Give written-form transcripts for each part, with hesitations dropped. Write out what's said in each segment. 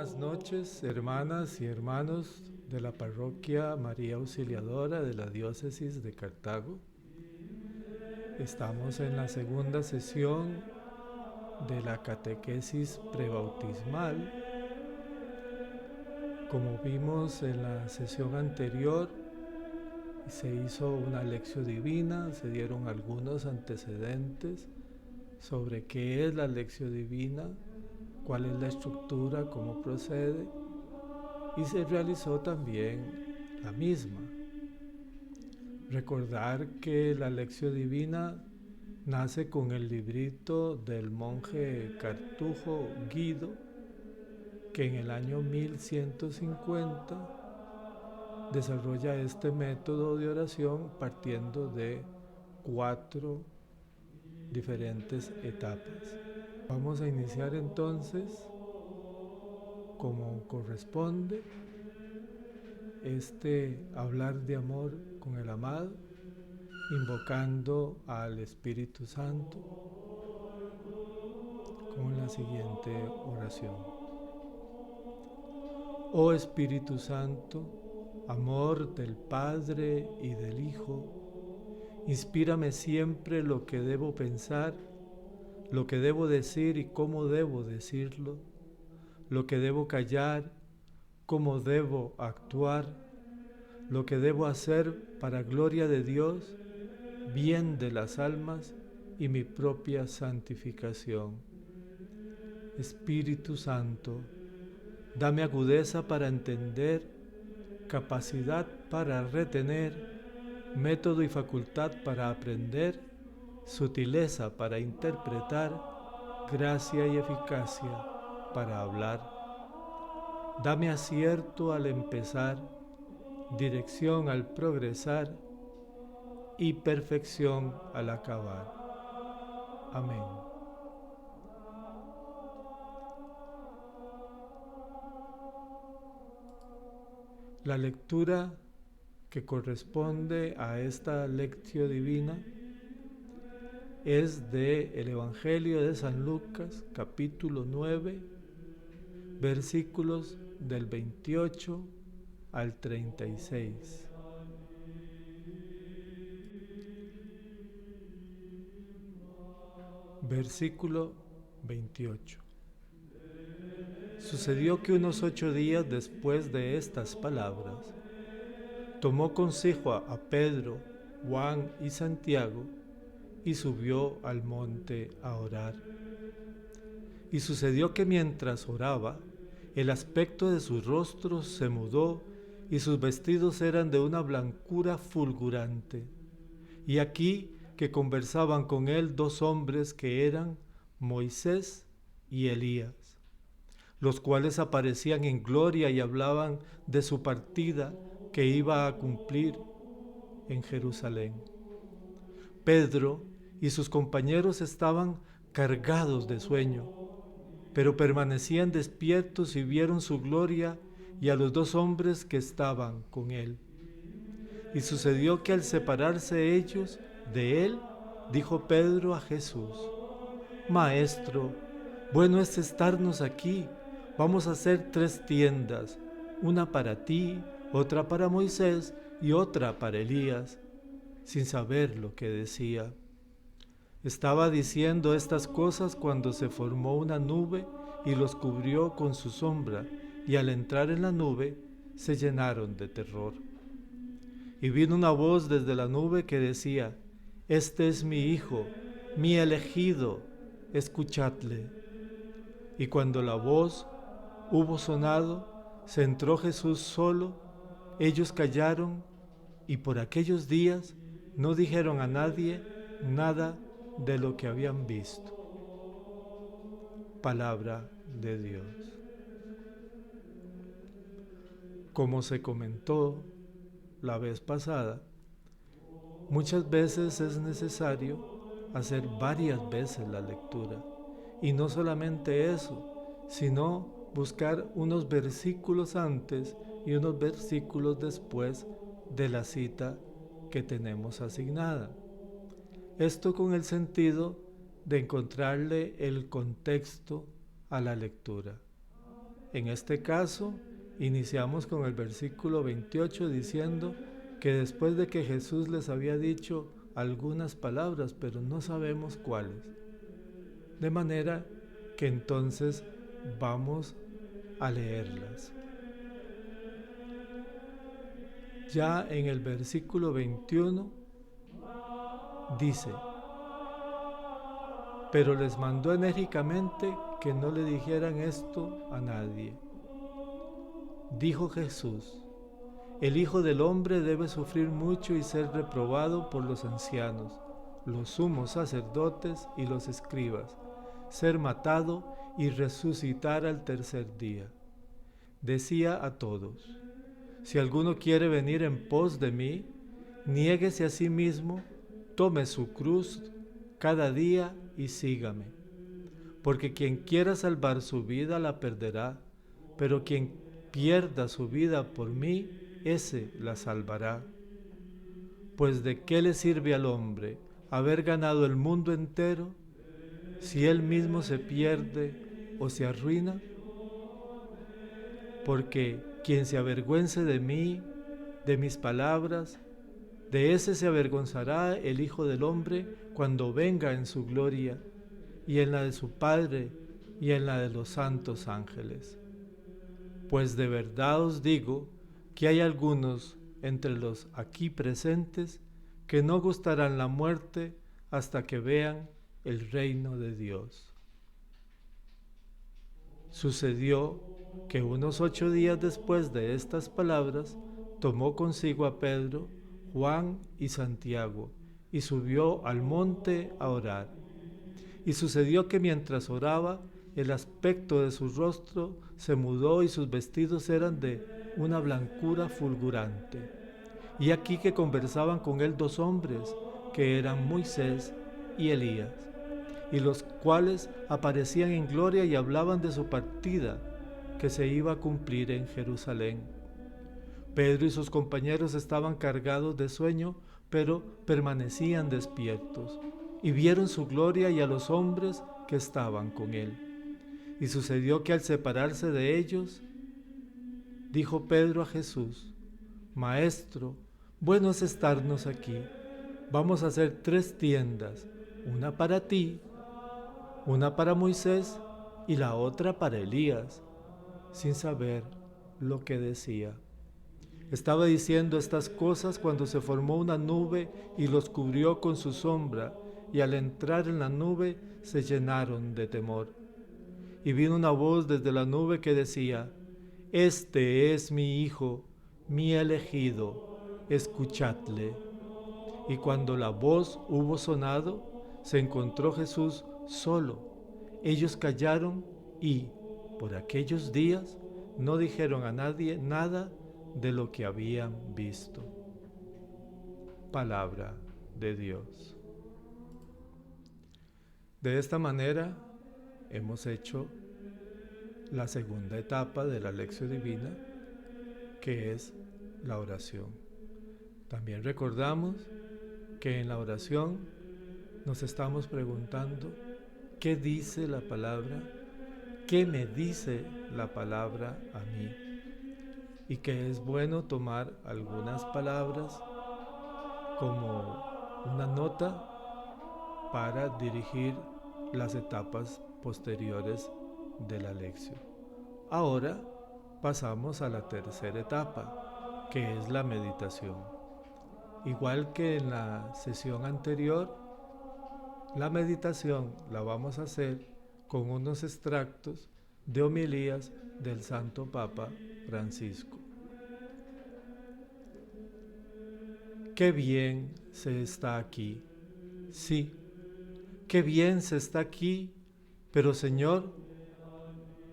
Buenas noches, hermanas y hermanos de la parroquia María Auxiliadora de la diócesis de Cartago. Estamos en la segunda sesión de la catequesis prebautismal. Como vimos en la sesión anterior, se hizo una lección divina, se dieron algunos antecedentes sobre qué es la lección divina, cuál es la estructura, cómo procede, y se realizó también la misma. Recordar que la lección divina nace con el librito del monje cartujo Guido, que en el año 1150 desarrolla este método de oración partiendo de 4 diferentes etapas. Vamos a iniciar entonces, como corresponde, hablar de amor con el amado, invocando al Espíritu Santo con la siguiente oración. Oh Espíritu Santo, amor del Padre y del Hijo, inspírame siempre lo que debo pensar, lo que debo decir y cómo debo decirlo, lo que debo callar, cómo debo actuar, lo que debo hacer para gloria de Dios, bien de las almas y mi propia santificación. Espíritu Santo, dame agudeza para entender, capacidad para retener, método y facultad para aprender, sutileza para interpretar, gracia y eficacia para hablar. Dame acierto al empezar, dirección al progresar y perfección al acabar. Amén. La lectura que corresponde a esta lectio divina es del Evangelio de San Lucas, capítulo 9, versículos del 28 al 36. Versículo 28. Sucedió que unos 8 días después de estas palabras, tomó consigo a Pedro, Juan y Santiago y subió al monte a orar. Y sucedió que mientras oraba, el aspecto de sus rostros se mudó y sus vestidos eran de una blancura fulgurante. Y aquí que conversaban con él 2 hombres que eran Moisés y Elías, los cuales aparecían en gloria y hablaban de su partida que iba a cumplir en Jerusalén. Pedro y sus compañeros estaban cargados de sueño, pero permanecían despiertos y vieron su gloria y a los 2 hombres que estaban con él. Y sucedió que al separarse ellos de él, dijo Pedro a Jesús: Maestro, bueno es estarnos aquí. Vamos a hacer 3 tiendas, una para ti, otra para Moisés y otra para Elías, sin saber lo que decía. Estaba diciendo estas cosas cuando se formó una nube y los cubrió con su sombra, y al entrar en la nube se llenaron de terror. Y vino una voz desde la nube que decía: Este es mi Hijo, mi elegido, escuchadle. Y cuando la voz hubo sonado, se entró Jesús solo, ellos callaron y por aquellos días no dijeron a nadie nada de lo que habían visto. Palabra de Dios. Como se comentó la vez pasada, muchas veces es necesario hacer varias veces la lectura. Y no solamente eso, sino buscar unos versículos antes y unos versículos después de la cita que tenemos asignada. Esto con el sentido de encontrarle el contexto a la lectura. En este caso, iniciamos con el versículo 28 diciendo que después de que Jesús les había dicho algunas palabras, pero no sabemos cuáles. De manera que entonces vamos a leerlas. Ya en el versículo 21 dice: pero les mandó enérgicamente que no le dijeran esto a nadie. Dijo Jesús: el Hijo del Hombre debe sufrir mucho y ser reprobado por los ancianos, los sumos sacerdotes y los escribas, ser matado y resucitar al tercer día. Decía a todos: si alguno quiere venir en pos de mí, niéguese a sí mismo, tome su cruz cada día y sígame. Porque quien quiera salvar su vida la perderá, pero quien pierda su vida por mí, ese la salvará. Pues ¿de qué le sirve al hombre haber ganado el mundo entero si él mismo se pierde o se arruina? Porque quien se avergüence de mí, de mis palabras, de ese se avergonzará el Hijo del Hombre cuando venga en su gloria, y en la de su Padre, y en la de los santos ángeles. Pues de verdad os digo que hay algunos entre los aquí presentes que no gustarán la muerte hasta que vean el reino de Dios. Sucedió que unos 8 días después de estas palabras, tomó consigo a Pedro, Juan y Santiago, y subió al monte a orar. Y sucedió que mientras oraba, el aspecto de su rostro se mudó y sus vestidos eran de una blancura fulgurante. Y aquí que conversaban con él 2 hombres, que eran Moisés y Elías, y los cuales aparecían en gloria y hablaban de su partida, que se iba a cumplir en Jerusalén. Pedro y sus compañeros estaban cargados de sueño, pero permanecían despiertos, y vieron su gloria y a los hombres que estaban con él. Y sucedió que al separarse de ellos, dijo Pedro a Jesús: Maestro, bueno es estarnos aquí. Vamos a hacer 3 tiendas, una para ti, una para Moisés y la otra para Elías, sin saber lo que decía. Estaba diciendo estas cosas cuando se formó una nube y los cubrió con su sombra, y al entrar en la nube se llenaron de temor. Y vino una voz desde la nube que decía: Este es mi Hijo, mi elegido, escuchadle. Y cuando la voz hubo sonado, se encontró Jesús solo. Ellos callaron y, por aquellos días, no dijeron a nadie nada de lo que habían visto. Palabra de Dios. De esta manera hemos hecho la segunda etapa de la Lección Divina, que es la oración. También recordamos que en la oración nos estamos preguntando: ¿qué dice la palabra? ¿Qué me dice la palabra a mí? Y que es bueno tomar algunas palabras como una nota para dirigir las etapas posteriores de la lección. Ahora pasamos a la tercera etapa, que es la meditación. Igual que en la sesión anterior, la meditación la vamos a hacer con unos extractos de homilías del Santo Papa Francisco. Qué bien se está aquí. Sí, qué bien se está aquí, pero Señor,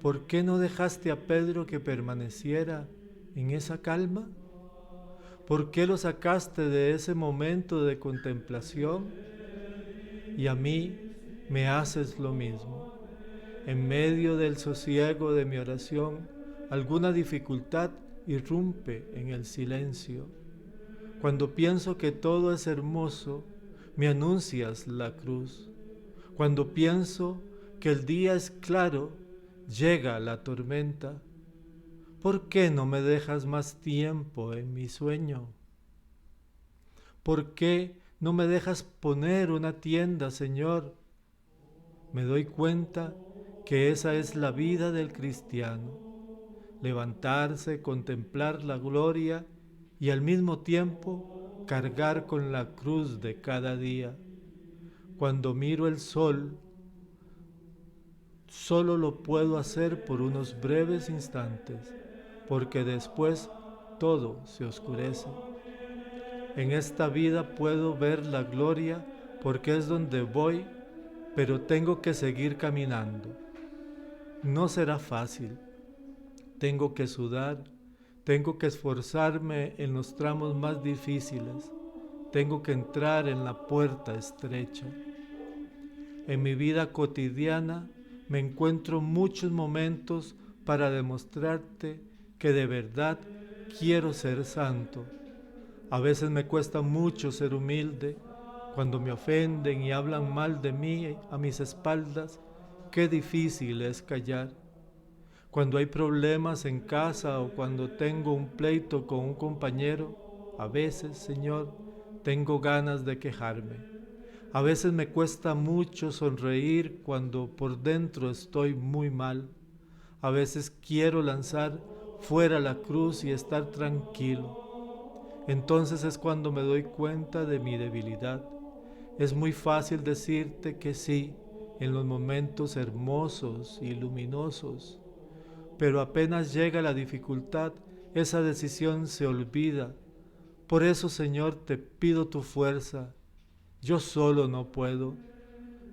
¿por qué no dejaste a Pedro que permaneciera en esa calma? ¿Por qué lo sacaste de ese momento de contemplación? Y a mí me haces lo mismo. En medio del sosiego de mi oración, alguna dificultad irrumpe en el silencio. Cuando pienso que todo es hermoso, me anuncias la cruz. Cuando pienso que el día es claro, llega la tormenta ¿Por qué no me dejas más tiempo en mi sueño? ¿Por qué no me dejas poner una tienda, Señor? Me doy cuenta que esa es la vida del cristiano: levantarse, contemplar la gloria y al mismo tiempo cargar con la cruz de cada día. Cuando miro el sol, solo lo puedo hacer por unos breves instantes, porque después todo se oscurece. En esta vida puedo ver la gloria porque es donde voy, pero tengo que seguir caminando. No será fácil. Tengo que sudar, tengo que esforzarme en los tramos más difíciles, tengo que entrar en la puerta estrecha. En mi vida cotidiana me encuentro muchos momentos para demostrarte que de verdad quiero ser santo. A veces me cuesta mucho ser humilde. Cuando me ofenden y hablan mal de mí a mis espaldas, qué difícil es callar. Cuando hay problemas en casa o cuando tengo un pleito con un compañero, a veces, Señor, tengo ganas de quejarme. A veces me cuesta mucho sonreír cuando por dentro estoy muy mal. A veces quiero lanzar fuera la cruz y estar tranquilo. Entonces es cuando me doy cuenta de mi debilidad. Es muy fácil decirte que sí en los momentos hermosos y luminosos, pero apenas llega la dificultad, esa decisión se olvida. Por eso, Señor, te pido tu fuerza. Yo solo no puedo.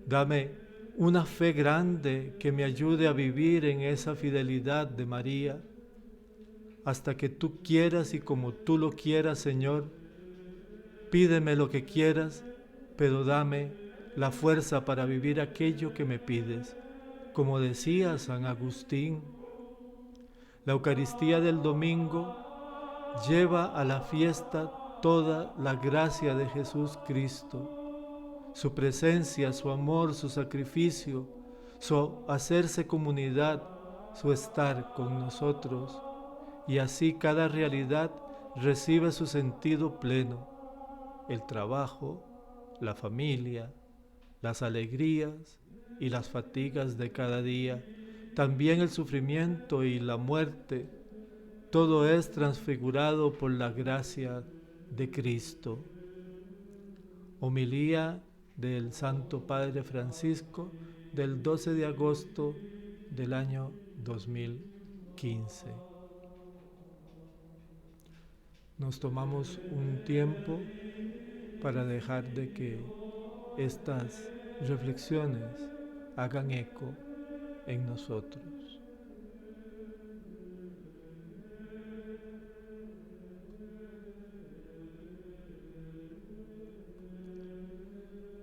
Dame una fe grande que me ayude a vivir en esa fidelidad de María, hasta que tú quieras y como tú lo quieras, Señor. Pídeme lo que quieras, pero dame la fuerza para vivir aquello que me pides. Como decía San Agustín, la Eucaristía del domingo lleva a la fiesta toda la gracia de Jesús Cristo, su presencia, su amor, su sacrificio, su hacerse comunidad, su estar con nosotros, y así cada realidad recibe su sentido pleno: el trabajo, la familia, las alegrías y las fatigas de cada día, también el sufrimiento y la muerte. Todo es transfigurado por la gracia de Cristo. Homilía del Santo Padre Francisco del 12 de agosto del año 2015. Nos tomamos un tiempo para dejar de que estas reflexiones hagan eco en nosotros.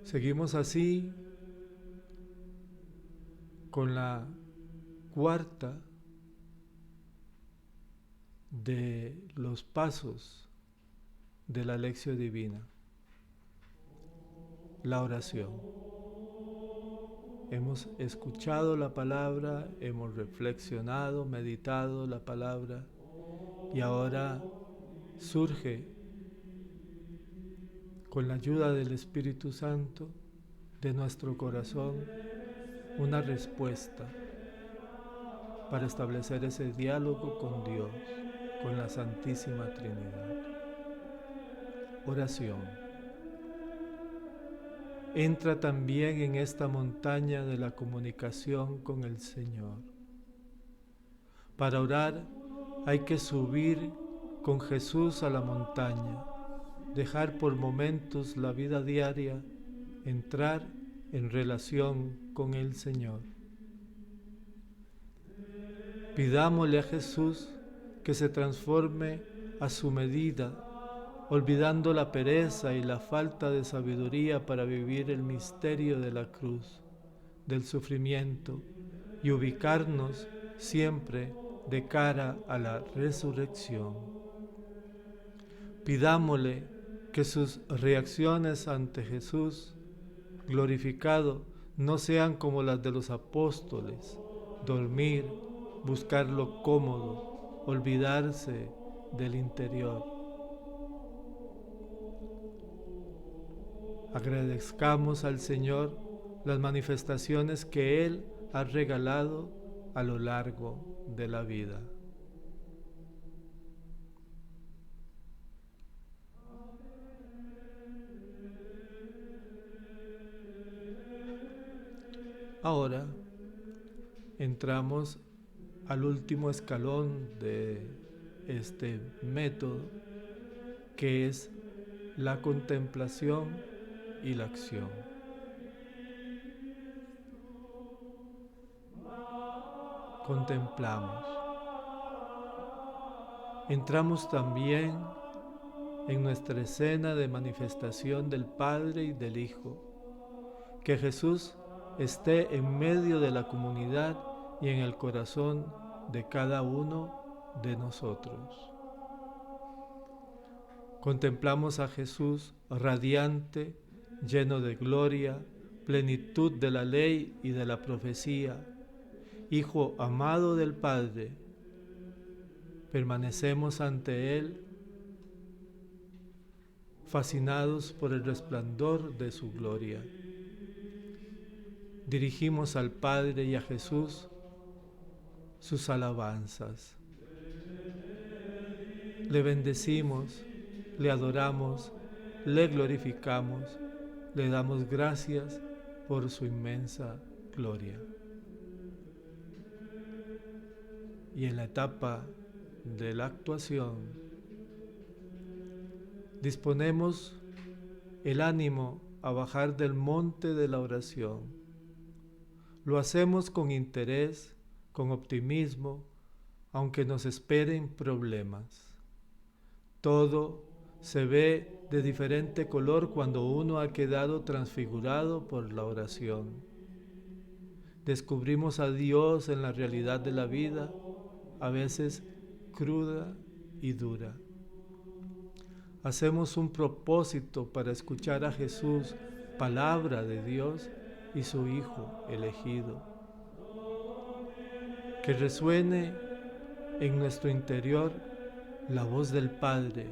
Seguimos así con la cuarta de los pasos de la Lección Divina, la oración. Hemos escuchado la palabra, hemos reflexionado, meditado la palabra, y ahora surge, con la ayuda del Espíritu Santo, de nuestro corazón, una respuesta para establecer ese diálogo con Dios, con la Santísima Trinidad. Oración. Entra también en esta montaña de la comunicación con el Señor. Para orar hay que subir con Jesús a la montaña, dejar por momentos la vida diaria, entrar en relación con el Señor. Pidámosle a Jesús que se transforme a su medida, olvidando la pereza y la falta de sabiduría para vivir el misterio de la cruz, del sufrimiento, y ubicarnos siempre de cara a la resurrección. Pidámosle que sus reacciones ante Jesús glorificado no sean como las de los apóstoles: dormir, buscar lo cómodo, olvidarse del interior. Agradezcamos al Señor las manifestaciones que Él ha regalado a lo largo de la vida. Ahora entramos al último escalón de este método, que es la contemplación y la acción. Contemplamos. Entramos también en nuestra escena de manifestación del Padre y del Hijo. Que Jesús esté en medio de la comunidad y en el corazón de cada uno de nosotros. Contemplamos a Jesús radiante, lleno de gloria, plenitud de la ley y de la profecía, Hijo amado del Padre. Permanecemos ante Él, fascinados por el resplandor de su gloria. Dirigimos al Padre y a Jesús sus alabanzas. Le bendecimos, le adoramos, le glorificamos, le damos gracias por su inmensa gloria. Y en la etapa de la actuación, disponemos el ánimo a bajar del monte de la oración. Lo hacemos con interés, con optimismo, aunque nos esperen problemas. Todo se ve de diferente color cuando uno ha quedado transfigurado por la oración. Descubrimos a Dios en la realidad de la vida, a veces cruda y dura. Hacemos un propósito para escuchar a Jesús, palabra de Dios y su Hijo elegido. Que resuene en nuestro interior la voz del Padre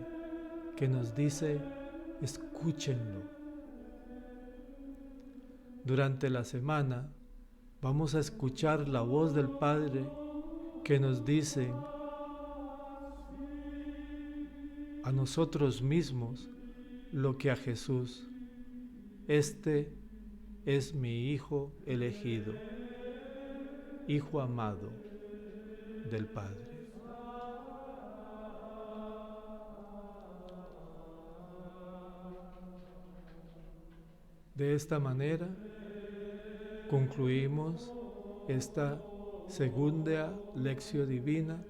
que nos dice: escúchenlo. Durante la semana vamos a escuchar la voz del Padre que nos dice a nosotros mismos lo que a Jesús: este es mi Hijo elegido, Hijo amado del Padre. De esta manera concluimos esta segunda lección divina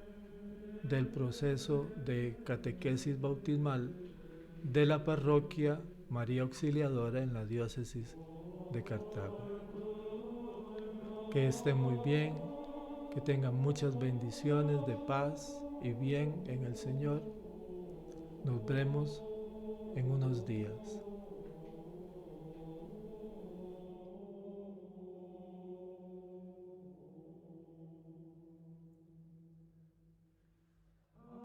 del proceso de catequesis bautismal de la parroquia María Auxiliadora en la diócesis de Cartago. Que estén muy bien, que tengan muchas bendiciones de paz y bien en el Señor. Nos vemos en unos días.